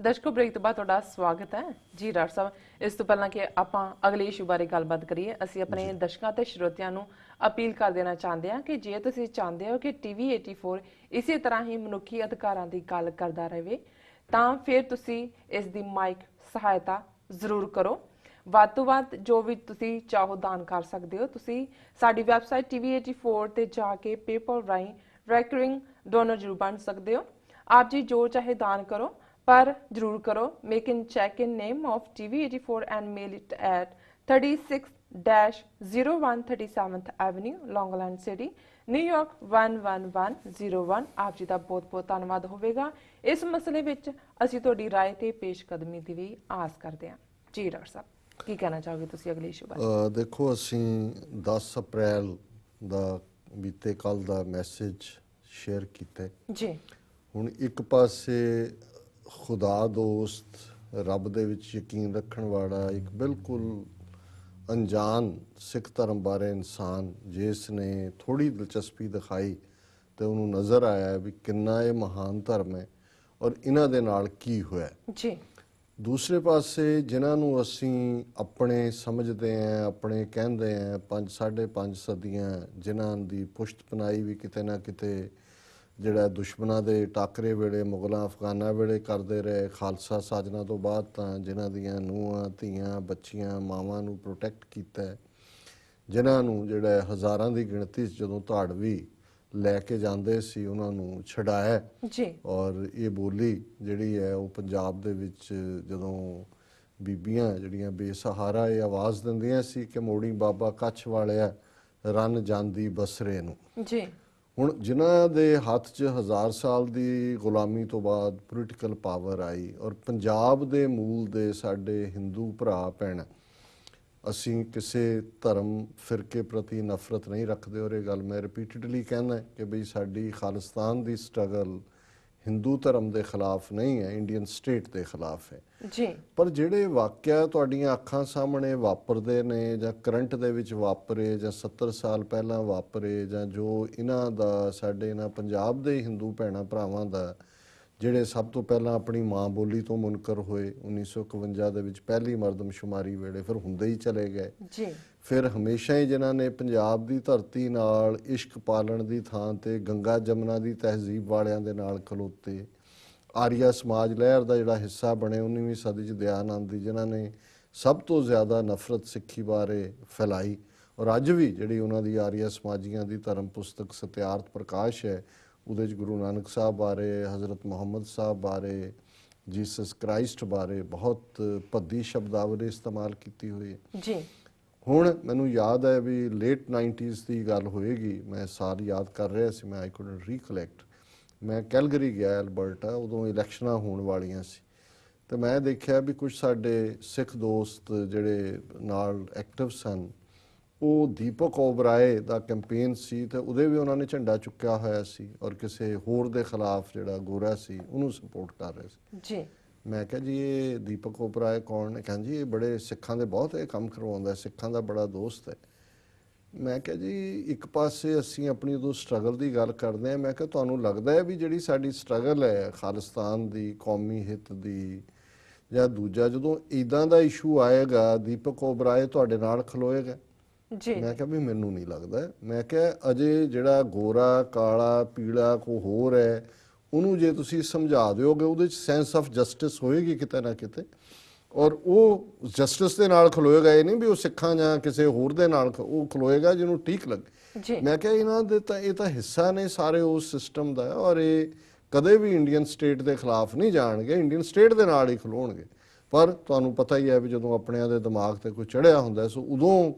ਦਰਸ਼ਕੋ break ਤੋਂ ਬਾਅਦ ਤੁਹਾਡਾ ਸਵਾਗਤ ਹੈ ਜੀ ਡਾਕਟਰ ਸਾਹਿਬ। ਇਸ ਤੋਂ ਪਹਿਲਾਂ ਕਿ ਆਪਾਂ ਅਗਲੇ ਇਸ਼ੂ ਬਾਰੇ ਗੱਲਬਾਤ ਕਰੀਏ, ਅਸੀਂ ਆਪਣੇ ਦਰਸ਼ਕਾਂ ਤੇ ਸਰੋਤਿਆਂ ਨੂੰ ਅਪੀਲ ਕਰ ਦੇਣਾ ਚਾਹੁੰਦੇ ਹਾਂ ਕਿ ਜੇ ਤੁਸੀਂ ਚਾਹੁੰਦੇ ਹੋ ਕਿ ਟੀਵੀ 84 ਇਸੇ ਤਰ੍ਹਾਂ ਹੀ ਮਨੁੱਖੀ ਅਧਿਕਾਰਾਂ ਦੀ ਗੱਲ ਕਰਦਾ ਰਹੇ ਤਾਂ ਫਿਰ ਤੁਸੀਂ ਇਸ ਦੀ ਮਾਈਕ ਸਹਾਇਤਾ ਜ਼ਰੂਰ ਕਰੋ। ਵੱਧ ਤੋਂ ਵੱਧ ਜੋ ਵੀ ਤੁਸੀਂ ਚਾਹੋ ਦਾਨ ਕਰ ਸਕਦੇ ਹੋ। ਤੁਸੀਂ ਸਾਡੀ ਵੈਬਸਾਈਟ TV84 ਤੇ ਜਾ ਕੇ ਪੇਪਲ ਰਾਹੀਂ ਰੈਕਰਿੰਗ ਡੋਨਰ ਜ਼ਰੂਰ ਬਣ ਸਕਦੇ ਹੋ। ਆਪ ਜੀ ਜੋ ਚਾਹੇ ਦਾਨ ਕਰੋ ਪਰ ਜ਼ਰੂਰ ਕਰੋ। Make in cheque in name of TV84 and mail it at 36-0137th avenue Long Island city New York 11101। ਆਪ ਜੀ ਦਾ ਬਹੁਤ ਬਹੁਤ ਧੰਨਵਾਦ ਹੋਵੇਗਾ। ਇਸ ਮਸਲੇ ਵਿੱਚ ਅਸੀਂ ਤੁਹਾਡੀ ਰਾਏ ਤੇ ਪੇਸ਼ਕਦਮੀ ਦੀ ਵੀ ਆਸ ਕਰਦੇ ਹਾਂ। ਜੀ ਡਾਕਟਰ ਸਾਹਿਬ ਕੀ ਕਹਿਣਾ ਚਾਹੋਗੇ ਤੁਸੀਂ ਅਗਲੇ ਇਸ਼ੂ ਬਾਰੇ? ਦੇਖੋ, ਅਸੀਂ 10 ਅਪ੍ਰੈਲ ਦਾ ਬੀਤੇ ਕੱਲ ਦਾ ਮੈਸੇਜ ਸ਼ੇਅਰ ਕੀਤਾ ਜੀ। ਹੁਣ ਇੱਕ ਪਾਸੇ ਖੁਦਾ ਦੋਸਤ, ਰੱਬ ਦੇ ਵਿੱਚ ਯਕੀਨ ਰੱਖਣ ਵਾਲਾ ਇੱਕ ਬਿਲਕੁਲ ਅਣਜਾਣ ਸਿੱਖ ਧਰਮ ਬਾਰੇ ਇਨਸਾਨ ਜਿਸ ਨੇ ਥੋੜ੍ਹੀ ਦਿਲਚਸਪੀ ਦਿਖਾਈ ਤੇ ਉਹਨੂੰ ਨਜ਼ਰ ਆਇਆ ਵੀ ਕਿੰਨਾ ਇਹ ਮਹਾਨ ਧਰਮ ਹੈ ਔਰ ਇਹਨਾਂ ਦੇ ਨਾਲ ਕੀ ਹੋਇਆ ਜੀ। ਦੂਸਰੇ ਪਾਸੇ ਜਿਨ੍ਹਾਂ ਨੂੰ ਅਸੀਂ ਆਪਣੇ ਸਮਝਦੇ ਹਾਂ, ਆਪਣੇ ਕਹਿੰਦੇ ਹਾਂ, 5-5.5 ਸਦੀਆਂ ਜਿਨ੍ਹਾਂ ਦੀ ਪੁਸ਼ਤ ਪਨਾਈ ਵੀ ਕਿਤੇ ਨਾ ਕਿਤੇ ਜਿਹੜਾ ਦੁਸ਼ਮਣਾਂ ਦੇ ਟਾਕਰੇ ਵੇਲੇ, ਮੁਗਲਾਂ ਅਫਗਾਨਾਂ ਵੇਲੇ ਕਰਦੇ ਰਹੇ, ਖਾਲਸਾ ਸਾਜਨਾ ਤੋਂ ਬਾਅਦ ਤਾਂ ਜਿਨ੍ਹਾਂ ਦੀਆਂ ਨੂੰਹਾਂ ਧੀਆਂ ਬੱਚੀਆਂ ਮਾਵਾਂ ਨੂੰ ਪ੍ਰੋਟੈਕਟ ਕੀਤਾ, ਜਿਨ੍ਹਾਂ ਨੂੰ ਜਿਹੜਾ ਹਜ਼ਾਰਾਂ ਦੀ ਗਿਣਤੀ 'ਚ ਜਦੋਂ ਧਾੜਵੀ ਲੈ ਕੇ ਜਾਂਦੇ ਸੀ ਉਹਨਾਂ ਨੂੰ ਛਡਾਇਆ ਜੀ। ਔਰ ਇਹ ਬੋਲੀ ਜਿਹੜੀ ਹੈ ਉਹ ਪੰਜਾਬ ਦੇ ਵਿੱਚ ਜਦੋਂ ਬੀਬੀਆਂ ਜਿਹੜੀਆਂ ਬੇਸਹਾਰਾ ਇਹ ਆਵਾਜ਼ ਦਿੰਦੀਆਂ ਸੀ ਕਿ ਮੋੜੀ ਬਾਬਾ ਕੱਛ ਵਾਲਿਆ ਰੰਨ ਜਾਂਦੀ ਬਸਰੇ ਨੂੰ। ਜੀ। ਹੁਣ ਜਿਨ੍ਹਾਂ ਦੇ ਹੱਥ 'ਚ 1000 ਸਾਲ ਦੀ ਗੁਲਾਮੀ ਤੋਂ ਬਾਅਦ ਪੋਲੀਟੀਕਲ ਪਾਵਰ ਆਈ ਔਰ ਪੰਜਾਬ ਦੇ ਮੂਲ ਦੇ ਸਾਡੇ ਹਿੰਦੂ ਭਰਾ ਭੈਣ, ਅਸੀਂ ਕਿਸੇ ਧਰਮ ਫਿਰਕੇ ਪ੍ਰਤੀ ਨਫ਼ਰਤ ਨਹੀਂ ਰੱਖਦੇ ਔਰ ਇਹ ਗੱਲ ਮੈਂ ਰਿਪੀਟਡਲੀ ਕਹਿੰਦਾ ਕਿ ਬਈ ਸਾਡੀ ਖਾਲਿਸਤਾਨ ਦੀ ਸਟਰਗਲ ਹਿੰਦੂ ਧਰਮ ਦੇ ਖਿਲਾਫ ਨਹੀਂ ਹੈ, ਇੰਡੀਅਨ ਸਟੇਟ ਦੇ ਖਿਲਾਫ ਹੈ ਜੀ। ਪਰ ਜਿਹੜੇ ਵਾਕਿਆ ਤੁਹਾਡੀਆਂ ਅੱਖਾਂ ਸਾਹਮਣੇ ਵਾਪਰਦੇ ਨੇ ਜਾਂ ਕਰੰਟ ਦੇ ਵਿੱਚ ਵਾਪਰੇ ਜਾਂ 70 ਸਾਲ ਪਹਿਲਾਂ ਵਾਪਰੇ ਜਾਂ ਜੋ ਇਹਨਾਂ ਦਾ ਸਾਡੇ ਇਹਨਾਂ ਪੰਜਾਬ ਦੇ ਹਿੰਦੂ ਭੈਣਾਂ ਭਰਾਵਾਂ ਦਾ ਜਿਹੜੇ ਸਭ ਤੋਂ ਪਹਿਲਾਂ ਆਪਣੀ ਮਾਂ ਬੋਲੀ ਤੋਂ ਮੁਨਕਰ ਹੋਏ 1951 ਦੇ ਵਿੱਚ ਪਹਿਲੀ ਮਰਦਮਸ਼ੁਮਾਰੀ ਵੇਲੇ, ਫਿਰ ਹੁੰਦੇ ਹੀ ਚਲੇ ਗਏ ਜੀ। ਫਿਰ ਹਮੇਸ਼ਾ ਹੀ ਜਿਨ੍ਹਾਂ ਨੇ ਪੰਜਾਬ ਦੀ ਧਰਤੀ ਨਾਲ ਇਸ਼ਕ ਪਾਲਣ ਦੀ ਥਾਂ ਤੇ ਗੰਗਾ ਜਮਨਾ ਦੀ ਤਹਿਜ਼ੀਬ ਵਾਲਿਆਂ ਦੇ ਨਾਲ ਖਲੋਤੇ, ਆਰੀਆ ਸਮਾਜ ਲਹਿਰ ਦਾ ਜਿਹੜਾ ਹਿੱਸਾ ਬਣੇ 19ਵੀਂ ਸਦੀ 'ਚ ਦਿਆਨੰਦ ਦੀ, ਜਿਨ੍ਹਾਂ ਨੇ ਸਭ ਤੋਂ ਜ਼ਿਆਦਾ ਨਫ਼ਰਤ ਸਿੱਖੀ ਬਾਰੇ ਫੈਲਾਈ ਔਰ ਅੱਜ ਵੀ ਜਿਹੜੀ ਉਹਨਾਂ ਦੀ ਆਰੀਆ ਸਮਾਜੀਆਂ ਦੀ ਧਰਮ ਪੁਸਤਕ ਸਤਿਆਰਥ ਪ੍ਰਕਾਸ਼ ਹੈ ਉਹਦੇ 'ਚ ਗੁਰੂ ਨਾਨਕ ਸਾਹਿਬ ਬਾਰੇ, ਹਜ਼ਰਤ ਮੁਹੰਮਦ ਸਾਹਿਬ ਬਾਰੇ, ਜੀਸਸ ਕ੍ਰਾਈਸਟ ਬਾਰੇ ਬਹੁਤ ਭੱਦੀ ਸ਼ਬਦਾਵਲੀ ਇਸਤੇਮਾਲ ਕੀਤੀ ਹੋਈ ਹੈ ਜੀ। ਹੁਣ ਮੈਨੂੰ ਯਾਦ ਹੈ ਵੀ ਲੇਟ 90s ਦੀ ਗੱਲ ਹੋਏਗੀ, ਮੈਂ ਸਾਲ ਯਾਦ ਕਰ ਰਿਹਾ ਸੀ, ਮੈਂ ਆਈ ਕੁਡਨਟ ਰੀਕਲੈਕਟ। ਮੈਂ ਕੈਲਗਰੀ ਗਿਆ ਅਲਬਰਟਾ, ਉਦੋਂ ਇਲੈਕਸ਼ਨਾਂ ਹੋਣ ਵਾਲੀਆਂ ਸੀ ਤੇ ਮੈਂ ਦੇਖਿਆ ਵੀ ਕੁਝ ਸਾਡੇ ਸਿੱਖ ਦੋਸਤ ਜਿਹੜੇ ਨਾਲ ਐਕਟਿਵ ਸਨ ਉਹ ਦੀਪਕ ਓਬਰਾਏ ਦਾ ਕੈਂਪੇਨ ਸੀ ਤੇ ਉਹਦੇ ਵੀ ਉਹਨਾਂ ਨੇ ਝੰਡਾ ਚੁੱਕਿਆ ਹੋਇਆ ਸੀ ਔਰ ਕਿਸੇ ਹੋਰ ਦੇ ਖਿਲਾਫ ਜਿਹੜਾ ਗੋਰਾ ਸੀ ਉਹਨੂੰ ਸਪੋਰਟ ਕਰ ਰਹੇ ਸੀ ਜੀ। ਮੈਂ ਕਿਹਾ ਜੀ ਇਹ ਦੀਪਕ ਓਬਰਾਏ ਕੌਣ ਨੇ? ਕਹਿੰਦੇ ਜੀ ਇਹ ਬੜੇ ਸਿੱਖਾਂ ਦੇ ਬਹੁਤ ਇਹ ਕੰਮ ਕਰਵਾਉਂਦਾ, ਸਿੱਖਾਂ ਦਾ ਬੜਾ ਦੋਸਤ ਹੈ। ਮੈਂ ਕਿਹਾ ਜੀ ਇੱਕ ਪਾਸੇ ਅਸੀਂ ਆਪਣੀ ਉਦੋਂ ਸਟਰਗਲ ਦੀ ਗੱਲ ਕਰਦੇ ਹਾਂ, ਮੈਂ ਕਿਹਾ ਤੁਹਾਨੂੰ ਲੱਗਦਾ ਹੈ ਵੀ ਜਿਹੜੀ ਸਾਡੀ ਸਟਰਗਲ ਹੈ ਖਾਲਿਸਤਾਨ ਦੀ, ਕੌਮੀ ਹਿੱਤ ਦੀ, ਜਾਂ ਦੂਜਾ ਜਦੋਂ ਇੱਦਾਂ ਦਾ ਇਸ਼ੂ ਆਏਗਾ ਦੀਪਕ ਓਬਰਾਏ ਤੁਹਾਡੇ ਨਾਲ ਖਲੋਏਗਾ? ਜੀ। ਮੈਂ ਕਿਹਾ ਵੀ ਮੈਨੂੰ ਨਹੀਂ ਲੱਗਦਾ। ਮੈਂ ਕਿਹਾ ਅਜੇ ਜਿਹੜਾ ਗੋਰਾ ਕਾਲਾ ਪੀਲਾ ਕੋ ਹੋਰ ਹੈ ਉਹਨੂੰ ਜੇ ਤੁਸੀਂ ਸਮਝਾ ਦਿਓਗੇ ਉਹਦੇ 'ਚ ਸੈਂਸ ਆਫ ਜਸਟਿਸ ਹੋਏਗੀ ਕਿਤੇ ਨਾ ਕਿਤੇ ਔਰ ਉਹ ਜਸਟਿਸ ਦੇ ਨਾਲ ਖਲੋਏਗਾ। ਇਹ ਨਹੀਂ ਵੀ ਉਹ ਸਿੱਖਾਂ ਜਾਂ ਕਿਸੇ ਹੋਰ ਦੇ ਨਾਲ ਉਹ ਖਲੋਏਗਾ ਜਿਹਨੂੰ ਠੀਕ ਲੱਗੇ। ਮੈਂ ਕਿਹਾ ਇਹਨਾਂ ਦੇ ਤਾਂ ਇਹ ਤਾਂ ਹਿੱਸਾ ਨੇ ਸਾਰੇ ਉਸ ਸਿਸਟਮ ਦਾ ਔਰ ਇਹ ਕਦੇ ਵੀ ਇੰਡੀਅਨ ਸਟੇਟ ਦੇ ਖਿਲਾਫ ਨਹੀਂ ਜਾਣਗੇ, ਇੰਡੀਅਨ ਸਟੇਟ ਦੇ ਨਾਲ ਹੀ ਖਲੋਣਗੇ। ਪਰ ਤੁਹਾਨੂੰ ਪਤਾ ਹੀ ਹੈ ਵੀ ਜਦੋਂ ਆਪਣਿਆਂ ਦੇ ਦਿਮਾਗ ਤੇ ਕੋਈ ਚੜਿਆ ਹੁੰਦਾ ਸੋ ਉਦੋਂ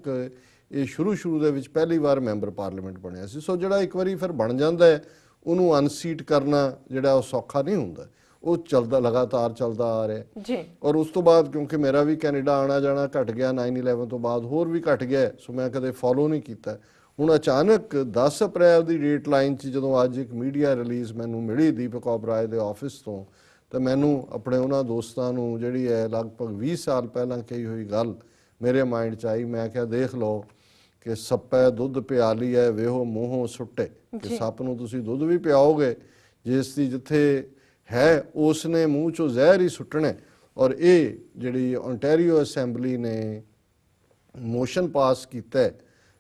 ਇਹ ਸ਼ੁਰੂ ਦੇ ਵਿੱਚ ਪਹਿਲੀ ਵਾਰ ਮੈਂਬਰ ਪਾਰਲੀਮੈਂਟ ਬਣਿਆ ਸੀ। ਸੋ ਜਿਹੜਾ ਇੱਕ ਵਾਰੀ ਫਿਰ ਬਣ ਜਾਂਦਾ ਹੈ ਉਹਨੂੰ ਅਨਸੀਟ ਕਰਨਾ ਜਿਹੜਾ ਉਹ ਸੌਖਾ ਨਹੀਂ ਹੁੰਦਾ, ਉਹ ਚੱਲਦਾ ਲਗਾਤਾਰ ਚੱਲਦਾ ਆ ਰਿਹਾ ਜੀ। ਔਰ ਉਸ ਤੋਂ ਬਾਅਦ ਕਿਉਂਕਿ ਮੇਰਾ ਵੀ ਕੈਨੇਡਾ ਆਣਾ ਜਾਣਾ ਘਟ ਗਿਆ 9/11 ਤੋਂ ਬਾਅਦ, ਹੋਰ ਵੀ ਘਟ ਗਿਆ, ਸੋ ਮੈਂ ਕਦੇ ਫੋਲੋ ਨਹੀਂ ਕੀਤਾ। ਹੁਣ ਅਚਾਨਕ 10 ਅਪ੍ਰੈਲ ਦੀ ਡੇਟ ਲਾਈਨ 'ਚ ਜਦੋਂ ਅੱਜ ਇੱਕ ਮੀਡੀਆ ਰਿਲੀਜ਼ ਮੈਨੂੰ ਮਿਲੀ ਦੀਪਕ ਓਬਰਾਏ ਦੇ ਆਫਿਸ ਤੋਂ ਤਾਂ ਮੈਨੂੰ ਆਪਣੇ ਉਹਨਾਂ ਦੋਸਤਾਂ ਨੂੰ ਜਿਹੜੀ ਹੈ ਲਗਭਗ 20 ਸਾਲ ਪਹਿਲਾਂ ਕਹੀ ਹੋਈ ਗੱਲ ਮੇਰੇ ਮਾਈਂਡ 'ਚ ਆਈ। ਮੈਂ ਕਿਹਾ ਦੇਖ ਲਓ ਕਿ ਸੱਪੈ ਦੁੱਧ ਪਿਆਲੀ ਹੈ ਵੇਹੋ ਮੂੰਹੋਂ ਸੁੱਟੇ, ਕਿ ਸੱਪ ਨੂੰ ਤੁਸੀਂ ਦੁੱਧ ਵੀ ਪਿਆਓਗੇ ਜਿਸ ਦੀ ਜਿੱਥੇ ਹੈ ਉਸ ਨੇ ਮੂੰਹ ਚੋਂ ਜ਼ਹਿਰ ਹੀ ਸੁੱਟਣਾ ਹੈ। ਔਰ ਇਹ ਜਿਹੜੀ ਓਨਟਾਰੀਓ ਅਸੈਂਬਲੀ ਨੇ ਮੋਸ਼ਨ ਪਾਸ ਕੀਤਾ ਹੈ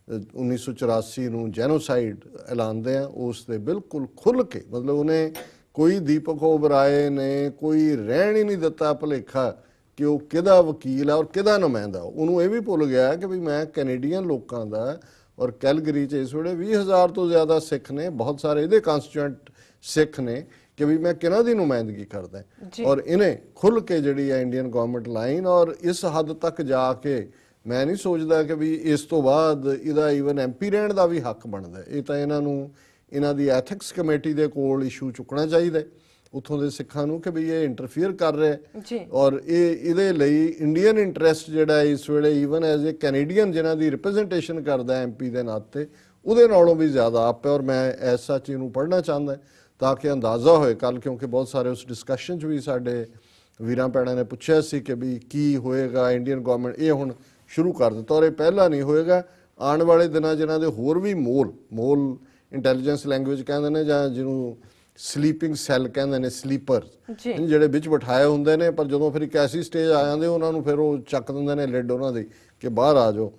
1984 ਨੂੰ ਜੈਨੋਸਾਈਡ ਐਲਾਨਦੇ ਆ, ਉਸ ਦੇ ਬਿਲਕੁਲ ਖੁੱਲ੍ਹ ਕੇ, ਮਤਲਬ ਉਹਨੇ ਕੋਈ ਦੀਪਕ ਓਬਰਾਏ ਨੇ ਕੋਈ ਰਹਿਣ ਹੀ ਨਹੀਂ ਦਿੱਤਾ ਭੁਲੇਖਾ ਕਿ ਉਹ ਕਿਹਦਾ ਵਕੀਲ ਆ ਔਰ ਕਿਹਦਾ ਨੁਮਾਇੰਦਾ। ਉਹਨੂੰ ਇਹ ਵੀ ਭੁੱਲ ਗਿਆ ਕਿ ਵੀ ਮੈਂ ਕੈਨੇਡੀਅਨ ਲੋਕਾਂ ਦਾ, ਔਰ ਕੈਲਗਰੀ 'ਚ ਇਸ ਵੇਲੇ 20,000 ਤੋਂ ਜ਼ਿਆਦਾ ਸਿੱਖ ਨੇ, ਬਹੁਤ ਸਾਰੇ ਇਹਦੇ ਕਾਂਸਟੀਟਿਊਐਂਟ ਸਿੱਖ ਨੇ, ਕਿ ਵੀ ਮੈਂ ਕਿਹਨਾਂ ਦੀ ਨੁਮਾਇੰਦਗੀ ਕਰਦਾ। ਔਰ ਇਹਨੇ ਖੁੱਲ੍ਹ ਕੇ ਜਿਹੜੀ ਹੈ ਇੰਡੀਅਨ ਗਵਰਨਮੈਂਟ ਲਾਈਨ, ਔਰ ਇਸ ਹੱਦ ਤੱਕ ਜਾ ਕੇ ਮੈਂ ਨਹੀਂ ਸੋਚਦਾ ਕਿ ਵੀ ਇਸ ਤੋਂ ਬਾਅਦ ਇਹਦਾ ਈਵਨ ਐਮਪੀ ਰਹਿਣ ਦਾ ਵੀ ਹੱਕ ਬਣਦਾ। ਇਹ ਤਾਂ ਇਹਨਾਂ ਨੂੰ ਇਹਨਾਂ ਦੀ ਐਥਿਕਸ ਕਮੇਟੀ ਦੇ ਕੋਲ ਇਸ਼ੂ ਚੁੱਕਣਾ ਚਾਹੀਦਾ ਉੱਥੋਂ ਦੇ ਸਿੱਖਾਂ ਨੂੰ ਕਿ ਵੀ ਇਹ ਇੰਟਰਫੀਅਰ ਕਰ ਰਿਹਾ। ਔਰ ਇਹਦੇ ਲਈ ਇੰਡੀਅਨ ਇੰਟਰਸਟ ਜਿਹੜਾ ਇਸ ਵੇਲੇ ਈਵਨ ਐਜ਼ ਏ ਕੈਨੇਡੀਅਨ ਜਿਨ੍ਹਾਂ ਦੀ ਰਿਪਰੈਜ਼ੈਂਟੇਸ਼ਨ ਕਰਦਾ ਐਮਪੀ ਦੇ ਨਾਤੇ, ਉਹਦੇ ਨਾਲੋਂ ਵੀ ਜ਼ਿਆਦਾ ਆਪ ਹੈ। ਔਰ ਮੈਂ ਐਸਾ ਚੀਜ਼ ਨੂੰ ਪੜ੍ਹਨਾ ਚਾਹੁੰਦਾ ਤਾਂ ਕਿ ਅੰਦਾਜ਼ਾ ਹੋਏ ਕੱਲ੍ਹ, ਕਿਉਂਕਿ ਬਹੁਤ ਸਾਰੇ ਉਸ ਡਿਸਕਸ਼ਨ 'ਚ ਵੀ ਸਾਡੇ ਵੀਰਾਂ ਭੈਣਾਂ ਨੇ ਪੁੱਛਿਆ ਸੀ ਕਿ ਵੀ ਕੀ ਹੋਏਗਾ ਇੰਡੀਅਨ ਗਵਰਨਮੈਂਟ ਇਹ ਹੁਣ ਸ਼ੁਰੂ ਕਰ ਦਿੱਤਾ, ਔਰ ਇਹ ਪਹਿਲਾਂ ਨਹੀਂ ਹੋਏਗਾ। ਆਉਣ ਵਾਲੇ ਦਿਨਾਂ ਜਿਹਨਾਂ ਦੇ ਹੋਰ ਵੀ ਮੋਲ ਇੰਟੈਲੀਜੈਂਸ ਲੈਂਗੁਏਜ ਕਹਿੰਦੇ ਨੇ, ਜਾਂ ਜਿਹਨੂੰ ਸਲੀਪਿੰਗ ਸੈੱਲ ਕਹਿੰਦੇ ਨੇ, ਸਲੀਪਰ ਜਿਹੜੇ ਵਿੱਚ ਬਿਠਾਏ ਹੁੰਦੇ ਨੇ, ਪਰ ਜਦੋਂ ਫਿਰ ਇੱਕ ਐਸੀ ਸਟੇਜ ਆ ਜਾਂਦੇ ਉਹਨਾਂ ਨੂੰ ਫਿਰ ਉਹ ਚੱਕ ਦਿੰਦੇ ਨੇ ਲਿਡ ਉਹਨਾਂ ਦੀ ਕਿ ਬਾਹਰ ਆ ਜਾਓ।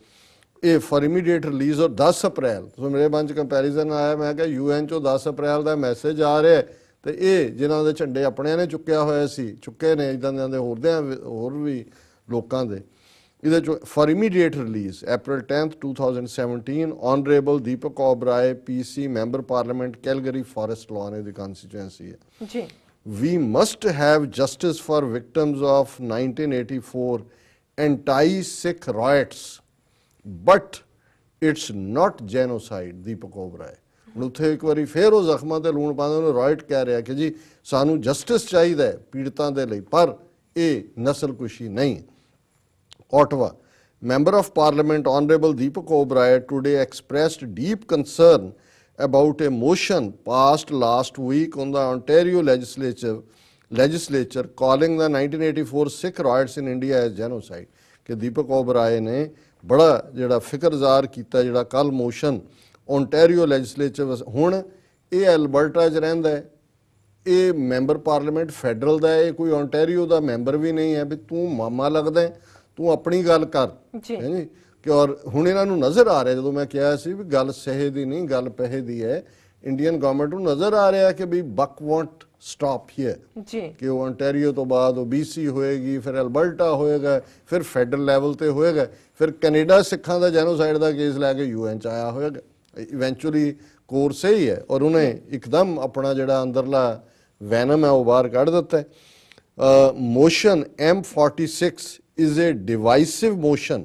ਇਹ ਫॉर ਇਮੀਡੀਏਟ ਰਿਲੀਜ਼ ਔਰ 10 ਅਪ੍ਰੈਲ ਸੋ ਮੇਰੇ ਮਨ 'ਚ ਕੰਪੈਰੀਜ਼ਨ ਆਇਆ, ਮੈਂ ਕਿਹਾ UN 'ਚੋਂ 10 ਅਪ੍ਰੈਲ ਦਾ ਮੈਸੇਜ ਆ ਰਿਹਾ ਤੇ ਇਹ ਜਿਨ੍ਹਾਂ ਦੇ ਝੰਡੇ ਆਪਣਿਆਂ ਨੇ ਚੁੱਕਿਆ ਹੋਇਆ ਸੀ, ਚੁੱਕੇ ਨੇ ਇੱਦਾਂ ਦੇ ਹੋਰ ਵੀ ਲੋਕਾਂ ਦੇ, ਇਹਦੇ 'ਚੋਂ for immediate release April 10th 2017 Honorable Deepak Oberoi PC member parliament Calgary forest lawn the constituency ਹੈ ਜੀ। We must have justice for victims of 1984 anti-Sikh riots, but it's not genocide। ਦੀਪਕ ਓਬਰਾਏ ਹੁਣ ਉੱਥੇ ਇੱਕ ਵਾਰੀ ਫੇਰ ਉਹ ਜ਼ਖਮਾਂ ਤੇ ਲੂਣ ਪਾਉਂਦੇ, ਉਹਨੂੰ ਰਾਇਟ ਕਹਿ ਰਿਹਾ ਕਿ ਜੀ ਸਾਨੂੰ ਜਸਟਿਸ ਚਾਹੀਦਾ ਹੈ ਪੀੜਤਾਂ ਦੇ ਲਈ, ਪਰ ਇਹ ਨਸਲਕੁਸ਼ੀ ਨਹੀਂ। Ottawa, Member of Parliament Honorable Deepak Oberoi today expressed deep concern about a motion passed last week on the Ontario legislature calling the 1984 Sikh riots in India as genocide। कि दीपक ओबराय ने बड़ा जिहड़ा फिक्रजार कीता जिहड़ा कल मोशन ओंटारियो ਲੈਜਿਸਲੇਚਰ ਹੁਣ ਇਹ Alberta 'ਚ ਰਹਿੰਦਾ ਹੈ, ਇਹ ਮੈਂਬਰ ਪਾਰਲੀਮੈਂਟ ਫੈਡਰਲ ਦਾ ਹੈ, ਇਹ ਕੋਈ ਓਂਟਾਰੀਓ ਦਾ ਮੈਂਬਰ ਵੀ ਨਹੀਂ ਹੈ ਵੀ ਤੂੰ ਮਾਮਾ ਲੱਗਦਾ ਤੂੰ ਆਪਣੀ ਗੱਲ ਕਰ ਹੈ ਜੀ। ਕਿ ਔਰ ਹੁਣ ਇਹਨਾਂ ਨੂੰ ਨਜ਼ਰ ਆ ਰਿਹਾ, ਜਦੋਂ ਮੈਂ ਕਿਹਾ ਸੀ ਵੀ ਗੱਲ ਸਹੇ ਦੀ ਨਹੀਂ ਗੱਲ ਪੈਸੇ ਦੀ ਹੈ, ਇੰਡੀਅਨ ਗਵਰਨਮੈਂਟ ਨੂੰ ਨਜ਼ਰ ਆ ਰਿਹਾ ਕਿ ਵੀ ਬਕ ਵਾਂਟ ਸਟਾਪ ਹੀਅਰ ਜੀ, ਕਿ ਉਹ ਓਂਟਾਰੀਓ ਤੋਂ ਬਾਅਦ ਉਹ BC ਹੋਏਗੀ, ਫਿਰ ਐਲਬਰਟਾ ਹੋਏਗਾ, ਫਿਰ ਫੈਡਰਲ ਲੈਵਲ ਤੇ ਹੋਏਗਾ, ਫਿਰ ਕੈਨੇਡਾ ਸਿੱਖਾਂ ਦਾ ਜੈਨੋਸਾਈਡ ਦਾ ਕੇਸ ਲੈ ਕੇ UN 'ਚ ਆਇਆ ਹੋਏਗਾ। ਇਵੈਂਚੁਅਲੀ ਕੋਰਸ ਹੀ ਹੈ ਔਰ ਉਹਨੇ ਇੱਕਦਮ ਆਪਣਾ ਜਿਹੜਾ ਅੰਦਰਲਾ ਵੈਨਮ ਹੈ ਉਹ ਬਾਹਰ ਕੱਢ ਦਿੱਤਾ ਹੈ। Motion M46 is a divisive motion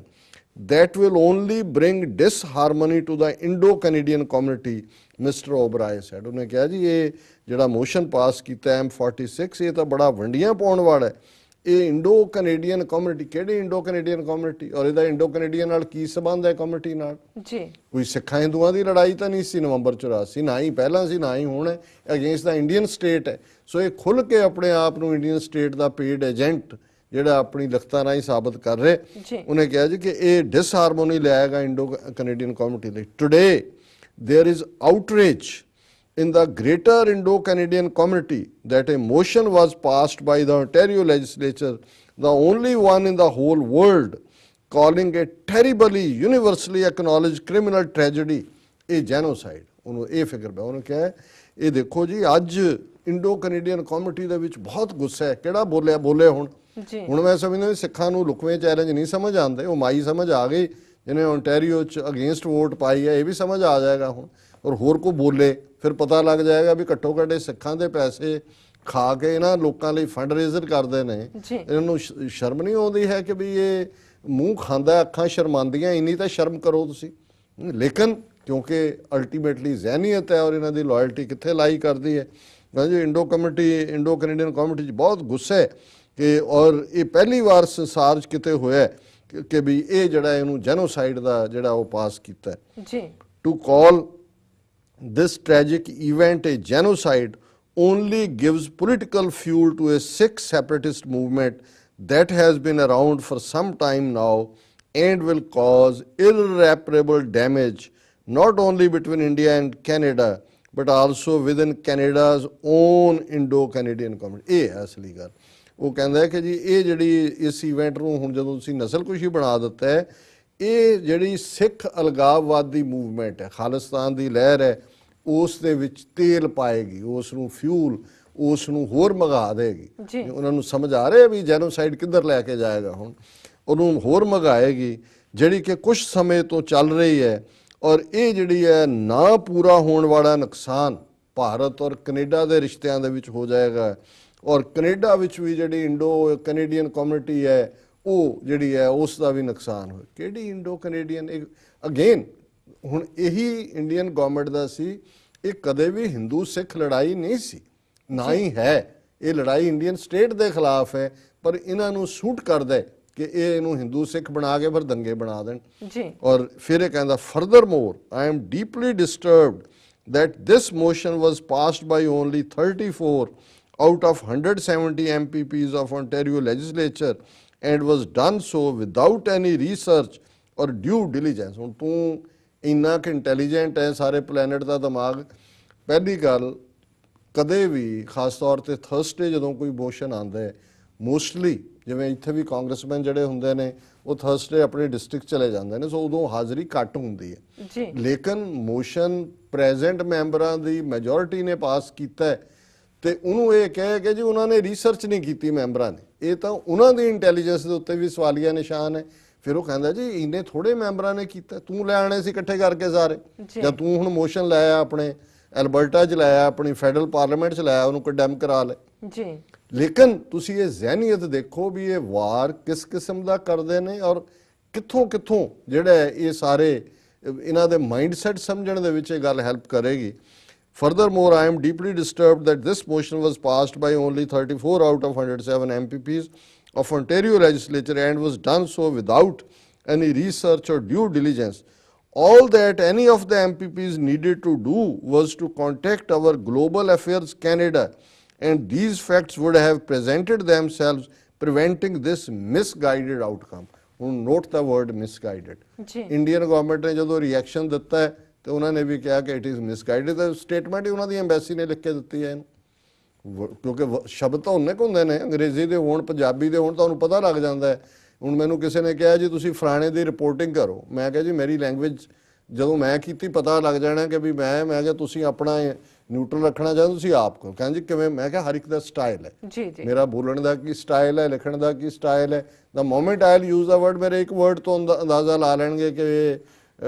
that will only bring disharmony to the Indo-Canadian community, Mr. Oberoi said। ਉਹਨੇ ਕਿਹਾ ਜੀ ਇਹ ਜਿਹੜਾ ਮੋਸ਼ਨ ਪਾਸ ਕੀਤਾ M46 ਇਹ ਤਾਂ ਬੜਾ ਵੰਡੀਆਂ ਪਾਉਣ ਵਾਲਾ ਹੈ। ਇਹ ਇੰਡੋ ਕੈਨੇਡੀਅਨ ਕਮਿਊਨਿਟੀ, ਕਿਹੜੀ ਇੰਡੋ ਕੈਨੇਡੀਅਨ ਕਮਿਊਨਿਟੀ, ਔਰ ਇਹਦਾ ਇੰਡੋ ਕੈਨੇਡੀਅਨ ਨਾਲ ਕੀ ਸੰਬੰਧ ਹੈ ਕਮਿਊਨਿਟੀ ਨਾਲ ਜੀ? ਕੋਈ ਸਿੱਖਾਂ ਹਿੰਦੂਆਂ ਦੀ ਲੜਾਈ ਤਾਂ ਨਹੀਂ ਸੀ ਨਵੰਬਰ 84, ਨਾ ਹੀ ਪਹਿਲਾਂ ਸੀ ਨਾ ਹੀ ਹੁਣ ਹੈ, ਅਗੇਂਸਟ ਦਾ ਇੰਡੀਅਨ ਸਟੇਟ ਹੈ। ਸੋ ਇਹ ਖੁੱਲ੍ਹ ਕੇ ਆਪਣੇ ਆਪ ਨੂੰ ਇੰਡੀਅਨ ਸਟੇਟ ਦਾ ਪੇਡ ਏਜੰਟ ਜਿਹੜਾ ਆਪਣੀ ਲਿਖਤਾਂ ਰਾਹੀਂ ਸਾਬਤ ਕਰ ਰਹੇ। ਉਹਨੇ ਕਿਹਾ ਜੀ ਕਿ ਇਹ ਡਿਸਹਾਰਮੋਨੀ ਲਿਆਏਗਾ ਇੰਡੋ ਕੈਨੇਡੀਅਨ ਕਮਿਊਨਿਟੀ ਲਈ। Today there is outreach in the greater Indo-Canadian community that a motion was passed by the Ontario legislature, the only one in the whole world, calling a terribly universally acknowledged criminal tragedy a genocide। ਉਹਨੂੰ ਇਹ ਫਿਕਰ ਪਿਆ, ਉਹਨੇ ਕਿਹਾ ਇਹ ਦੇਖੋ ਜੀ ਅੱਜ ਇੰਡੋ ਕੈਨੇਡੀਅਨ ਕਮਿਊਨਿਟੀ ਦੇ ਵਿੱਚ ਬਹੁਤ ਗੁੱਸਾ ਹੈ, ਕਿਹੜਾ ਬੋਲੇ ਹੁਣ ਮੈਂ ਸਮਝਦਾ ਸਿੱਖਾਂ ਨੂੰ ਲੁਕਵੇਂ ਚੈਲੰਜ ਨਹੀਂ ਸਮਝ ਆਉਂਦੇ, ਉਹ ਮਾਈ ਸਮਝ ਆ ਗਈ ਜਿਹਨੇ ਓਂਟਾਰੀਓ 'ਚ ਅਗੇਂਸਟ ਵੋਟ ਪਾਈ ਹੈ, ਇਹ ਵੀ ਸਮਝ ਆ ਜਾਏਗਾ ਹੁਣ। ਔਰ ਹੋਰ ਕੋ ਬੋਲੇ ਫਿਰ ਪਤਾ ਲੱਗ ਜਾਏਗਾ ਵੀ ਘੱਟੋ ਘੱਟ ਸਿੱਖਾਂ ਦੇ ਪੈਸੇ ਖਾ ਕੇ ਇਹਨਾਂ ਲੋਕਾਂ ਲਈ ਫੰਡ ਰੇਜ਼ਰ ਕਰਦੇ ਨੇ, ਇਹਨਾਂ ਨੂੰ ਸ਼ਰਮ ਨਹੀਂ ਆਉਂਦੀ ਹੈ ਕਿ ਵੀ ਇਹ ਮੂੰਹ ਖਾਂਦਾ ਅੱਖਾਂ ਸ਼ਰਮਾਉਂਦੀਆਂ, ਇੰਨੀ ਤਾਂ ਸ਼ਰਮ ਕਰੋ ਤੁਸੀਂ। ਲੇਕਿਨ ਕਿਉਂਕਿ ਅਲਟੀਮੇਟਲੀ ਜ਼ਹਿਨੀਅਤ ਹੈ ਔਰ ਇਹਨਾਂ ਦੀ ਲਾਇਲਟੀ ਕਿੱਥੇ ਲਾਈ ਕਰਦੀ ਹੈ। ਜੀ ਇੰਡੋ ਕੈਨੇਡੀਅਨ ਕਮਿਊਨਿਟੀ 'ਚ ਬਹੁਤ ਗੁੱਸਾ ਹੈ ਕਿ ਔਰ ਇਹ ਪਹਿਲੀ ਵਾਰ ਸੰਸਾਰ 'ਚ ਕਿਤੇ ਹੋਇਆ ਕਿ ਵੀ ਇਹ ਜਿਹੜਾ ਇਹਨੂੰ ਜੈਨੋਸਾਈਡ ਦਾ ਜਿਹੜਾ ਉਹ ਪਾਸ ਕੀਤਾ ਜੀ। To call this tragic event a genocide only gives political fuel to a Sikh separatist movement that has been around for some time now and will cause irreparable damage not only between India and Canada but also within Canada's own Indo-Canadian community। ਇਹ ਹੈ ਅਸਲੀ ਗੱਲ। ਉਹ ਕਹਿੰਦਾ ਹੈ ਕਿ ਜੀ ਇਹ ਜਿਹੜੀ ਇਸ ਇਵੈਂਟ ਨੂੰ ਹੁਣ ਜਦੋਂ ਤੁਸੀਂ ਨਸਲਕੁਸ਼ੀ ਬਣਾ ਦਿੱਤਾ ਹੈ, ਇਹ ਜਿਹੜੀ ਸਿੱਖ ਅਲਗਾਵਵਾਦੀ ਮੂਵਮੈਂਟ ਹੈ, ਖਾਲਿਸਤਾਨ ਦੀ ਲਹਿਰ ਹੈ, ਉਸ ਦੇ ਵਿੱਚ ਤੇਲ ਪਾਏਗੀ, ਉਸ ਨੂੰ ਫਿਊਲ, ਉਸ ਨੂੰ ਹੋਰ ਮਗਾ ਦੇਗੀ। ਉਹਨਾਂ ਨੂੰ ਸਮਝ ਆ ਰਿਹਾ ਵੀ ਜੈਨੋਸਾਈਡ ਕਿੱਧਰ ਲੈ ਕੇ ਜਾਏਗਾ, ਹੁਣ ਉਹਨੂੰ ਹੋਰ ਮਗਾਏਗੀ, ਜਿਹੜੀ ਕਿ ਕੁਝ ਸਮੇਂ ਤੋਂ ਚੱਲ ਰਹੀ ਹੈ। ਔਰ ਇਹ ਜਿਹੜੀ ਹੈ ਨਾ ਪੂਰਾ ਹੋਣ ਵਾਲਾ ਨੁਕਸਾਨ ਭਾਰਤ ਔਰ ਕੈਨੇਡਾ ਦੇ ਰਿਸ਼ਤਿਆਂ ਦੇ ਵਿੱਚ ਹੋ ਜਾਏਗਾ, ਔਰ ਕੈਨੇਡਾ ਵਿੱਚ ਵੀ ਜਿਹੜੀ ਇੰਡੋ ਕੈਨੇਡੀਅਨ ਕਮਿਊਨਿਟੀ ਹੈ ਉਹ ਜਿਹੜੀ ਹੈ ਉਸ ਦਾ ਵੀ ਨੁਕਸਾਨ ਹੋਇਆ। ਕਿਹੜੀ ਇੰਡੋ ਕੈਨੇਡੀਅਨ? ਅਗੇਨ ਹੁਣ ਇਹੀ ਇੰਡੀਅਨ ਗਵਰਨਮੈਂਟ ਦਾ ਸੀ, ਇਹ ਕਦੇ ਵੀ ਹਿੰਦੂ ਸਿੱਖ ਲੜਾਈ ਨਹੀਂ ਸੀ, ਨਾ ਹੀ ਹੈ। ਇਹ ਲੜਾਈ ਇੰਡੀਅਨ ਸਟੇਟ ਦੇ ਖਿਲਾਫ ਹੈ, ਪਰ ਇਹਨਾਂ ਨੂੰ ਸੂਟ ਕਰਦਾ ਹੈ ਕਿ ਇਹ ਇਹਨੂੰ ਹਿੰਦੂ ਸਿੱਖ ਬਣਾ ਕੇ ਫਿਰ ਦੰਗੇ ਬਣਾ ਦੇਣ ਜੀ। ਔਰ ਫਿਰ ਇਹ ਕਹਿੰਦਾ further more I am deeply disturbed that this motion was passed by only 34 out of 170 MPPs of Ontario legislature and was done so without any research or due diligence। ਹੁਣ ਤੂੰ ਇੰਨਾ ਕਿ ਇੰਟੈਲੀਜੈਂਟ ਹੈ, ਸਾਰੇ ਪਲੈਨਟ ਦਾ ਦਿਮਾਗ। ਪਹਿਲੀ ਗੱਲ, ਕਦੇ ਵੀ ਖਾਸ ਤੌਰ ਤੇ ਥਰਸਡੇ ਜਦੋਂ ਕੋਈ ਮੋਸ਼ਨ ਆਉਂਦਾ ਹੈ, ਮੋਸਟਲੀ ਜਿਵੇਂ ਇੱਥੇ ਵੀ ਕਾਂਗਰਸਮੈਨ ਜਿਹੜੇ ਹੁੰਦੇ ਨੇ ਉਹ ਥਰਸਡੇ ਆਪਣੇ ਡਿਸਟ੍ਰਿਕਟ ਚਲੇ ਜਾਂਦੇ ਨੇ, ਸੋ ਉਦੋਂ ਹਾਜ਼ਰੀ ਘੱਟ ਹੁੰਦੀ ਹੈ ਜੀ। ਲੇਕਿਨ ਮੋਸ਼ਨ ਪ੍ਰੈਜ਼ੈਂਟ ਮੈਂਬਰਾਂ ਦੀ ਮੈਜੋਰਿਟੀ ਨੇ ਪਾਸ ਕੀਤਾ ਤੇ ਉਹਨੂੰ ਇਹ ਕਹੇ ਕਿ ਜੀ ਉਹਨਾਂ ਨੇ ਰਿਸਰਚ ਨਹੀਂ ਕੀਤੀ ਮੈਂਬਰਾਂ ਨੇ, ਇਹ ਤਾਂ ਉਹਨਾਂ ਦੀ ਇੰਟੈਲੀਜੈਂਸ ਦੇ ਉੱਤੇ ਵੀ ਸਵਾਲੀਆ ਨਿਸ਼ਾਨ ਹੈ। ਫਿਰ ਉਹ ਕਹਿੰਦਾ ਜੀ ਇੰਨੇ ਥੋੜੇ ਮੈਂਬਰਾਂ ਨੇ ਕੀਤਾ, ਤੂੰ ਲੈ ਆਣੇ ਸੀ ਇਕੱਠੇ ਕਰਕੇ ਸਾਰੇ, ਜਾਂ ਤੂੰ ਹੁਣ ਮੋਸ਼ਨ ਲਾਇਆ ਆਪਣੇ ਐਲਬਰਟਾ 'ਚ ਲਾਇਆ, ਆਪਣੀ ਫੈਡਰਲ ਪਾਰਲੀਮੈਂਟ 'ਚ ਲਾਇਆ, ਉਹਨੂੰ ਕੰਡੈਮ ਕਰਾ ਲੈ ਜੀ। ਲੇਕਿਨ ਤੁਸੀਂ ਇਹ ਜ਼ਹਿਨੀਅਤ ਦੇਖੋ ਵੀ ਇਹ ਵਾਰ ਕਿਸ ਕਿਸਮ ਦਾ ਕਰਦੇ ਨੇ ਔਰ ਕਿੱਥੋਂ ਕਿੱਥੋਂ ਜਿਹੜਾ ਇਹ ਸਾਰੇ ਇਹਨਾਂ ਦੇ ਮਾਈਂਡਸੈਟ ਸਮਝਣ ਦੇ ਵਿੱਚ ਇਹ ਗੱਲ ਹੈਲਪ ਕਰੇਗੀ। Furthermore, I am deeply disturbed that this motion was passed by only 34 out of 107 MPPs of Ontario legislature and was done so without any research or due diligence. All that any of the MPPs needed to do was to contact our Global Affairs Canada, and these facts would have presented themselves, preventing this misguided outcome। Note the word misguided। Indian government ने जो reaction ਦਿੱਤਾ ਹੈ ਤੇ ਉਹਨਾਂ ਨੇ ਵੀ ਕਿਹਾ ਕਿ it is misguided. ਤਾਂ ਸਟੇਟਮੈਂਟ ਹੀ ਉਹਨਾਂ ਦੀ ਐਮਬੈਸੀ ਨੇ ਲਿਖ ਕੇ ਦਿੱਤੀ ਹੈ ਇਹਨੂੰ, ਕਿਉਂਕਿ ਸ਼ਬਦ ਤਾਂ ਉਹਨੇ ਹੁੰਦੇ ਨੇ, ਅੰਗਰੇਜ਼ੀ ਦੇ ਹੋਣ ਪੰਜਾਬੀ ਦੇ ਹੋਣ ਤੁਹਾਨੂੰ ਪਤਾ ਲੱਗ ਜਾਂਦਾ ਹੈ। ਹੁਣ ਮੈਨੂੰ ਕਿਸੇ ਨੇ ਕਿਹਾ ਜੀ ਤੁਸੀਂ ਫਲਾਣੇ ਦੀ ਰਿਪੋਰਟਿੰਗ ਕਰੋ, ਮੈਂ ਕਿਹਾ ਜੀ ਮੇਰੀ ਲੈਂਗੁਏਜ ਜਦੋਂ ਮੈਂ ਕੀਤੀ ਪਤਾ ਲੱਗ ਜਾਣਾ ਕਿ ਵੀ ਮੈਂ ਕਿਹਾ ਤੁਸੀਂ ਆਪਣਾ ਨਿਊਟਰਲ ਰੱਖਣਾ ਚਾਹੁੰਦੇ ਤੁਸੀਂ ਆਪ ਕਰੋ। ਕਹਿੰਦੇ ਜੀ ਕਿਵੇਂ? ਮੈਂ ਕਿਹਾ ਹਰ ਇੱਕ ਦਾ ਸਟਾਈਲ ਹੈ ਜੀ, ਮੇਰਾ ਬੋਲਣ ਦਾ ਕੀ ਸਟਾਈਲ ਹੈ, ਲਿਖਣ ਦਾ ਕੀ ਸਟਾਈਲ ਹੈ। The moment I will use the word, ਮੇਰੇ ਇੱਕ ਵਰਡ ਤੋਂ ਅੰਦਾਜ਼ਾ ਲਾ ਲੈਣਗੇ ਕਿ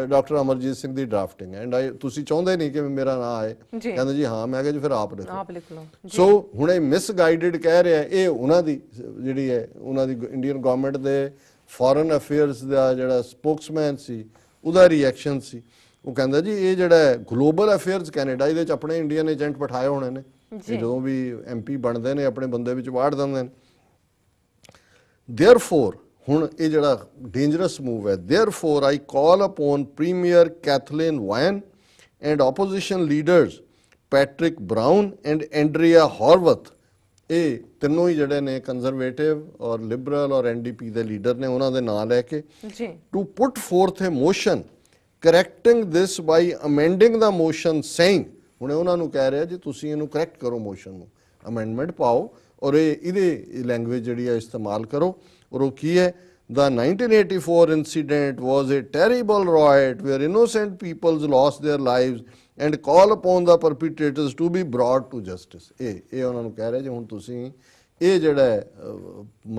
ਡਾਕਟਰ ਅਮਰਜੀਤ ਸਿੰਘ ਦੀ ਡਰਾਫਟਿੰਗ ਐਂਡ ਤੁਸੀਂ ਚਾਹੁੰਦੇ ਨਹੀਂ ਕਿ ਮੇਰਾ ਨਾਂ ਆਏ। ਕਹਿੰਦੇ ਜੀ ਹਾਂ। ਮੈਂ ਕਿਹਾ ਜੀ ਫਿਰ ਆਪ ਲਿਖ ਲਓ। ਸੋ ਹੁਣ ਇਹ ਮਿਸਗਾਈਡਡ ਕਹਿ ਰਿਹਾ, ਇਹ ਉਹਨਾਂ ਦੀ ਜਿਹੜੀ ਹੈ ਉਹਨਾਂ ਦੀ ਇੰਡੀਅਨ ਗਵਰਨਮੈਂਟ ਦੇ ਫੋਰਨ ਅਫੇਅਰਸ ਦਾ ਜਿਹੜਾ ਸਪੋਕਸਮੈਨ ਸੀ ਉਹਦਾ ਰਿਐਕਸ਼ਨ ਸੀ। ਉਹ ਕਹਿੰਦਾ ਜੀ ਇਹ ਜਿਹੜਾ ਗਲੋਬਲ ਅਫੇਅਰਸ ਕੈਨੇਡਾ ਇਹਦੇ 'ਚ ਆਪਣੇ ਇੰਡੀਅਨ ਏਜੰਟ ਬਿਠਾਏ ਹੋਣੇ ਨੇ, ਜਦੋਂ ਵੀ MP ਬਣਦੇ ਨੇ ਆਪਣੇ ਬੰਦੇ ਵਿੱਚ ਵਾੜ ਦਿੰਦੇ ਨੇ। ਦੇਅਰਫੋਰ ਹੁਣ ਇਹ ਜਿਹੜਾ ਡੇਂਜਰਸ ਮੂਵ ਹੈ, therefore I call upon premier Kathleen Wynne and opposition leaders Patrick Brown and Andrea Horwath, ਇਹ ਤਿੰਨੋਂ ਹੀ ਜਿਹੜੇ ਨੇ ਕੰਜ਼ਰਵੇਟਿਵ ਔਰ ਲਿਬਰਲ ਔਰ NDP ਦੇ ਲੀਡਰ ਨੇ, ਉਹਨਾਂ ਦੇ ਨਾਂ ਲੈ ਕੇ to put forth a motion correcting this by amending the motion saying. ਹੁਣ ਉਹਨਾਂ ਨੂੰ ਕਹਿ ਰਿਹਾ ਜੀ ਤੁਸੀਂ ਇਹਨੂੰ ਕਰੈਕਟ ਕਰੋ, ਮੋਸ਼ਨ ਨੂੰ ਅਮੈਂਡਮੈਂਟ ਪਾਓ ਔਰ ਇਹਦੇ ਲੈਂਗੁਏਜ ਜਿਹੜੀ ਹੈ ਇਸਤੇਮਾਲ ਕਰੋ। ਔਰ ਉਹ ਕੀ ਹੈ? The 1984 incident was a terrible riot where innocent peoples lost their lives and call upon the perpetrators to be brought to justice। ਇਹ ਉਹਨਾਂ ਨੂੰ ਕਹਿ ਰਿਹਾ ਜੀ ਹੁਣ ਤੁਸੀਂ ਇਹ ਜਿਹੜਾ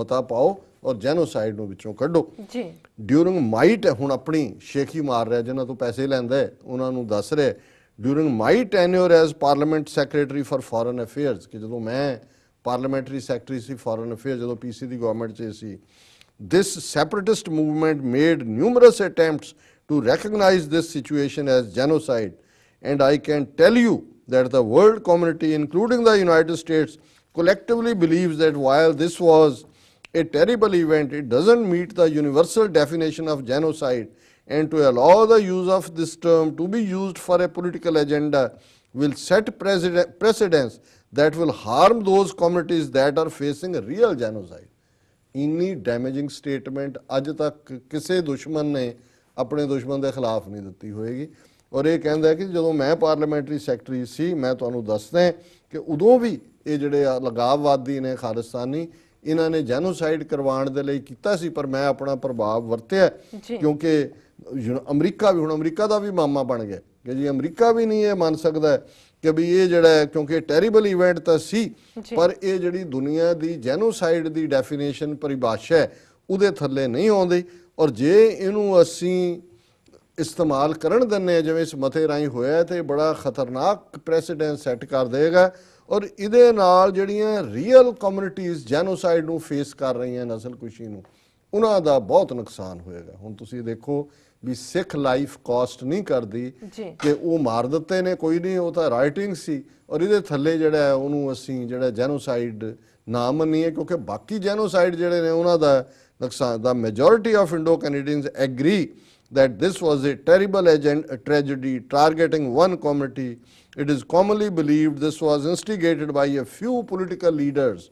ਮਤਾ ਪਾਓ ਔਰ ਜੈਨੋਸਾਈਡ ਨੂੰ ਵਿੱਚੋਂ ਕੱਢੋ ਜੀ। ਡਿਊਰਿੰਗ ਮਾਈਟ, ਹੁਣ ਆਪਣੀ ਸ਼ੇਖੀ ਮਾਰ ਰਿਹਾ ਜਿਹਨਾਂ ਤੋਂ ਪੈਸੇ ਲੈਂਦਾ ਹੈ ਉਹਨਾਂ ਨੂੰ ਦੱਸ ਰਿਹਾ, during my tenure as parliament secretary for foreign affairs, ਕਿ ਜਦੋਂ ਮੈਂ ਪਾਰਲੀਮੈਂਟਰੀ ਸੈਕਟਰੀ ਸੀ ਫੋਰਨ ਅਫੇਅਰ, ਜਦੋਂ PC ਦੀ ਗਵਰਨਮੈਂਟ 'ਚ ਸੀ, this separatist movement made numerous attempts to recognize this situation as genocide, and I can tell you that the world community, including the United States, collectively believes that while this was a terrible event, it doesn't meet the universal definition of genocide, and to allow the use of this term to be used for a political agenda will set precedents that will harm those communities that are facing real genocide। ਇੰਨੀ ਡੈਮੇਜਿੰਗ statement ਅੱਜ ਤੱਕ ਕਿਸੇ ਦੁਸ਼ਮਣ ਨੇ ਆਪਣੇ ਦੁਸ਼ਮਣ ਦੇ ਖਿਲਾਫ ਨਹੀਂ ਦਿੱਤੀ ਹੋਏਗੀ। ਔਰ ਇਹ ਕਹਿੰਦਾ ਕਿ ਜਦੋਂ ਮੈਂ ਪਾਰਲੀਮੈਂਟਰੀ ਸੈਕਟਰੀ ਸੀ, ਮੈਂ ਤੁਹਾਨੂੰ ਦੱਸਦਾ ਕਿ ਉਦੋਂ ਵੀ ਇਹ ਜਿਹੜੇ ਲਗਾਵਵਾਦੀ ਨੇ ਖਾਲਿਸਤਾਨੀ, ਇਹਨਾਂ ਨੇ ਜੈਨੋਸਾਈਡ ਕਰਵਾਉਣ ਦੇ ਲਈ ਕੀਤਾ ਸੀ, ਪਰ ਮੈਂ ਆਪਣਾ ਪ੍ਰਭਾਵ ਵਰਤਿਆ ਕਿਉਂਕਿ ਅਮਰੀਕਾ ਵੀ, ਹੁਣ ਅਮਰੀਕਾ ਦਾ ਵੀ ਮਾਮਾ ਬਣ ਗਿਆ ਕਿ ਜੀ ਅਮਰੀਕਾ ਵੀ ਨਹੀਂ ਇਹ ਮੰਨ ਸਕਦਾ ਕਿ ਵੀ ਇਹ ਜਿਹੜਾ ਹੈ, ਕਿਉਂਕਿ ਟੈਰੀਬਲ ਇਵੈਂਟ ਤਾਂ ਸੀ, ਪਰ ਇਹ ਜਿਹੜੀ ਦੁਨੀਆ ਦੀ ਜੈਨੋਸਾਈਡ ਦੀ ਡੈਫੀਨੇਸ਼ਨ ਪਰਿਭਾਸ਼ਾ ਹੈ ਉਹਦੇ ਥੱਲੇ ਨਹੀਂ ਆਉਂਦੀ। ਔਰ ਜੇ ਇਹਨੂੰ ਅਸੀਂ ਇਸਤੇਮਾਲ ਕਰਨ ਦਿੰਦੇ, ਜਿਵੇਂ ਇਸ ਮਤੇ ਰਾਹੀਂ ਹੋਇਆ, ਤੇ ਬੜਾ ਖਤਰਨਾਕ ਪ੍ਰੈਸੀਡੈਂਟ ਸੈੱਟ ਕਰ ਦੇਗਾ। ਔਰ ਇਹਦੇ ਨਾਲ ਜਿਹੜੀਆਂ ਰੀਅਲ ਕਮਿਊਨਿਟੀਜ਼ ਜੈਨੋਸਾਈਡ ਨੂੰ ਫੇਸ ਕਰ ਰਹੀਆਂ, ਨਸਲਕੁਸ਼ੀ ਨੂੰ, ਉਹਨਾਂ ਦਾ ਬਹੁਤ ਨੁਕਸਾਨ ਹੋਏਗਾ। ਹੁਣ ਤੁਸੀਂ ਦੇਖੋ ਵੀ ਸਿੱਖ ਲਾਈਫ ਕਾਸਟ ਨਹੀਂ ਕਰਦੀ ਕਿ ਉਹ ਮਾਰ ਦਿੱਤੇ ਨੇ, ਕੋਈ ਨਹੀਂ, ਉਹ ਤਾਂ ਰਾਈਟਿੰਗ ਸੀ। ਔਰ ਇਹਦੇ ਥੱਲੇ ਜਿਹੜਾ ਉਹਨੂੰ ਅਸੀਂ ਜਿਹੜਾ ਜੈਨੋਸਾਈਡ ਨਾ ਮੰਨੀਏ, ਕਿਉਂਕਿ ਬਾਕੀ ਜੈਨੋਸਾਈਡ ਜਿਹੜੇ ਨੇ ਉਹਨਾਂ ਦਾ ਨੁਕਸਾਨ, the majority of Indo Canadians agree that this was a terrible tragedy targeting one community. It is commonly believed this was instigated by a few political leaders,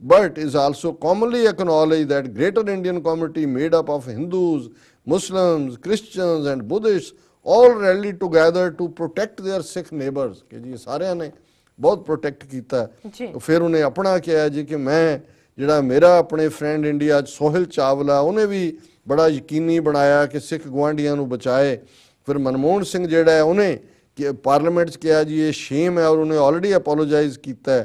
but is also commonly acknowledged that greater Indian community made up of Hindus, Muslims, Christians and Buddhists all rallied together to protect their Sikh neighbors. कि जी सारे ने बहुत protect किया। फिर उन्हें अपना किया जी कि मैं ਜਿਹੜਾ ਮੇਰਾ ਆਪਣੇ ਫਰੈਂਡ ਇੰਡੀਆ 'ਚ ਸੋਹਿਲ ਚਾਵਲਾ, ਉਹਨੇ ਵੀ ਬੜਾ ਯਕੀਨੀ ਬਣਾਇਆ ਕਿ ਸਿੱਖ ਗੁਆਂਢੀਆਂ ਨੂੰ ਬਚਾਏ। ਫਿਰ ਮਨਮੋਹਨ ਸਿੰਘ ਜਿਹੜਾ ਹੈ ਉਹਨੇ ਕਿ ਪਾਰਲੀਮੈਂਟ 'ਚ ਕਿਹਾ ਜੀ ਇਹ ਸ਼ੇਮ ਹੈ, ਔਰ ਉਹਨੇ ਆਲਰੇਡੀ ਅਪੋਲੋਜਾਈਜ਼ ਕੀਤਾ।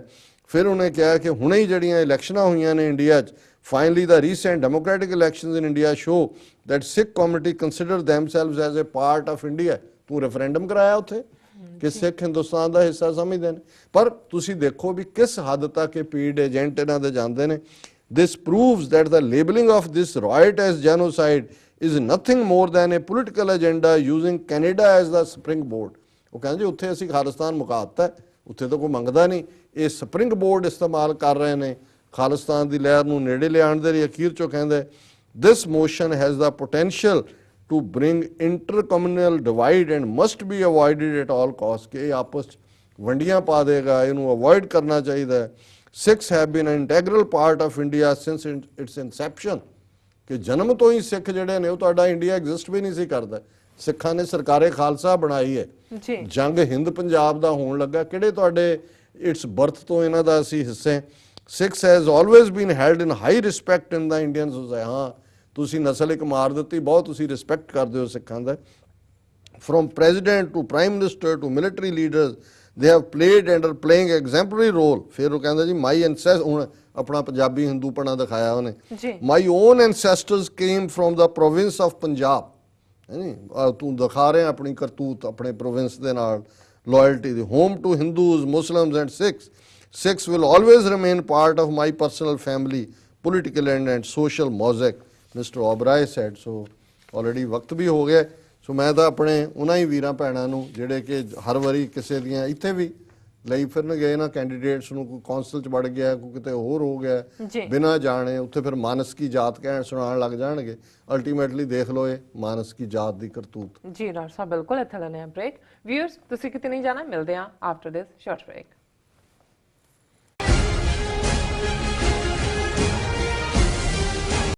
ਫਿਰ ਉਹਨੇ ਕਿਹਾ ਕਿ ਹੁਣੇ ਹੀ ਜਿਹੜੀਆਂ ਇਲੈਕਸ਼ਨਾਂ ਹੋਈਆਂ ਨੇ ਇੰਡੀਆ 'ਚ, finally the recent democratic elections in India show that Sikh community consider themselves as a part of India. ਤੂੰ ਰੈਫਰੈਂਡਮ ਕਰਾਇਆ ਉੱਥੇ ਕਿ ਸਿੱਖ ਹਿੰਦੁਸਤਾਨ ਦਾ ਹਿੱਸਾ ਸਮਝਦੇ ਨੇ। ਪਰ ਤੁਸੀਂ ਦੇਖੋ ਵੀ ਕਿਸ ਹੱਦ ਤੱਕ ਇਹ ਪੇਡ ਏਜੰਟ ਇਹਨਾਂ ਦੇ ਜਾਂਦੇ ਨੇ। This proves that the labeling of this riot as genocide is nothing more than a political agenda using Canada as the springboard. ਉਹ ਕਹਿੰਦੇ ਉੱਥੇ ਅਸੀਂ ਖਾਲਿਸਤਾਨ ਮੁਕਾਤਾ, ਉੱਥੇ ਤਾਂ ਕੋਈ ਮੰਗਦਾ ਨਹੀਂ, ਇਹ ਸਪਰਿੰਗ ਬੋਰਡ ਇਸਤੇਮਾਲ ਕਰ ਰਹੇ ਨੇ ਖਾਲਿਸਤਾਨ ਦੀ ਲਹਿਰ ਨੂੰ ਨੇੜੇ ਲਿਆਉਣ ਦੇ ਲਈ। ਅਖੀਰ 'ਚੋਂ ਕਹਿੰਦੇ this motion has the potential to bring intercommunal divide and must be avoided at all costs. ਕਿ ਇਹ ਆਪਸ 'ਚ ਵੰਡੀਆਂ ਪਾ ਦੇਗਾ, ਇਹਨੂੰ ਅਵੋਇਡ ਕਰਨਾ ਚਾਹੀਦਾ। Sikhs have been an integral part of India since its inception. ਕਿ ਜਨਮ ਤੋਂ ਹੀ ਸਿੱਖ ਜਿਹੜੇ ਨੇ, ਉਹ ਤੁਹਾਡਾ ਇੰਡੀਆ ਐਗਜ਼ਿਸਟ ਵੀ ਨਹੀਂ ਸੀ ਕਰਦਾ। ਸਿੱਖਾਂ ਨੇ ਸਰਕਾਰੇ ਖਾਲਸਾ ਬਣਾਈ ਹੈ, ਜੰਗ ਹਿੰਦ ਪੰਜਾਬ ਦਾ ਹੋਣ ਲੱਗਾ, ਕਿਹੜੇ ਤੁਹਾਡੇ ਇਟਸ ਬਰਥ ਤੋਂ ਇਹਨਾਂ ਦਾ ਅਸੀਂ ਹਿੱਸੇ। Sikhs has always been held in high respect in the Indian society. ਹਾਂ, ਤੁਸੀਂ ਨਸਲ ਇੱਕ ਮਾਰ ਦਿੱਤੀ, ਬਹੁਤ ਤੁਸੀਂ ਰਿਸਪੈਕਟ ਕਰਦੇ ਹੋ ਸਿੱਖਾਂ ਦਾ। From president to prime minister to military leaders, they have played and are playing exemplary role. ਫਿਰ ਉਹ ਕਹਿੰਦਾ ਜੀ my ancestors, ਹੁਣ ਆਪਣਾ ਪੰਜਾਬੀ ਹਿੰਦੂਪਣਾ ਦਿਖਾਇਆ ਉਹਨੇ, my own ancestors came from the province of Punjab. ਤੂੰ ਦਿਖਾ ਰਿਹਾ ਆਪਣੀ ਕਰਤੂਤ ਆਪਣੇ ਪ੍ਰੋਵਿੰਸ ਦੇ ਨਾਲ loyalty the. Home to Hindus, Muslims and Sikhs. Sikhs will always remain part of my personal family, political and social mosaic, Mr. Oberoi said. So already ਵਕਤ ਵੀ ਹੋ ਗਿਆ। ਸੋ ਮੈਂ ਤਾਂ ਆਪਣੇ ਉਹਨਾਂ ਹੀ ਵੀਰਾਂ ਭੈਣਾਂ ਨੂੰ ਜਿਹੜੇ ਕਿ ਹਰ ਵਾਰੀ ਕਿਸੇ ਦੀਆਂ ਇੱਥੇ ਵੀ ਲਈ ਫਿਰਨਗੇ ਨਾ ਕੈਂਡੀਡੇਟਸ ਨੂੰ, ਕੋਈ ਕੌਂਸਲ 'ਚ ਵੜ ਗਿਆ, ਕੋਈ ਕਿਤੇ ਹੋਰ ਹੋ ਗਿਆ, ਬਿਨਾਂ ਜਾਣੇ ਉੱਥੇ ਫਿਰ ਮਾਨਸ ਕੀ ਜਾਤ ਕਹਿਣ ਸੁਣਾਉਣ ਲੱਗ ਜਾਣਗੇ। ਅਲਟੀਮੇਟਲੀ ਦੇਖ ਲਓ ਇਹ ਮਾਨਸ ਕੀ ਜਾਤ ਦੀ ਕਰਤੂਤ। ਜੀ ਡਾਕਟਰ ਸਾਹਿਬ, ਬਿਲਕੁਲ ਇੱਥੇ ਲੈਣੇ ਆ ਬ੍ਰੇਕ। ਵਿਊਅਰਸ, ਤੁਸੀਂ ਕਿਤੇ ਨਹੀਂ ਜਾਣਾ, ਮਿਲਦੇ ਆ ਆਫਟਰ ਦਿਸ ਸ਼ਾਰਟ ਬ੍ਰੇਕ।